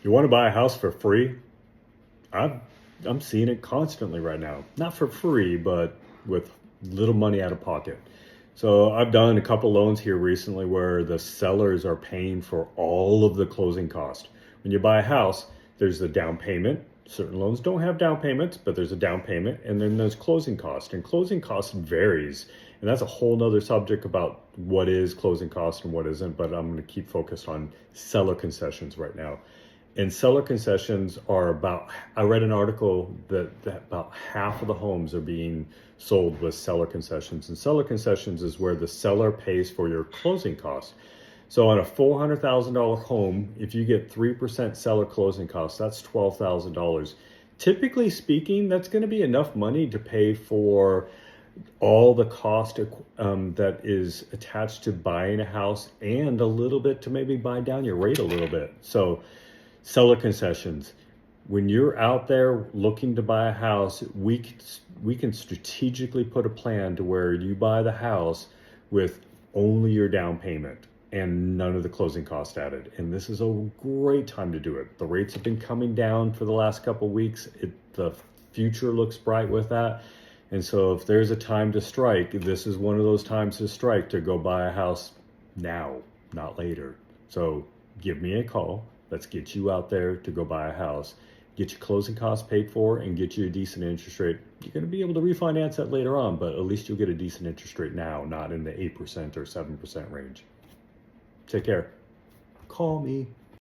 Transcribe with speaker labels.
Speaker 1: You want to buy a house for free? I've, I'm seeing it constantly right now. Not for free, but with little money out of pocket. So I've done a couple loans here recently where the sellers are paying for all of the closing cost. When you buy a house, there's the down payment. Certain loans don't have down payments, but there's a down payment, and then there's closing cost. And closing cost varies. And that's a whole nother subject about what is closing cost and what isn't, but I'm going to keep focused on seller concessions right now. And seller concessions are about, I read an article that about half of the homes are being sold with seller concessions. And seller concessions is where the seller pays for your closing costs. So on a $400,000 home, if you get 3% seller closing costs, that's $12,000. Typically speaking, that's going to be enough money to pay for all the cost that is attached to buying a house and a little bit to maybe buy down your rate a little bit. So seller concessions. When you're out there looking to buy a house, we can strategically put a plan to where you buy the house with only your down payment and none of the closing cost added. And this is a great time to do it. The rates have been coming down for the last couple of weeks. The future looks bright with that. And so if there's a time to strike, this is one of those times to strike, to go buy a house now, not later. So give me a call. Let's get you out there to go buy a house, get your closing costs paid for, and get you a decent interest rate. You're going to be able to refinance that later on, but at least you'll get a decent interest rate now, not in the 8% or 7% range. Take care. Call me.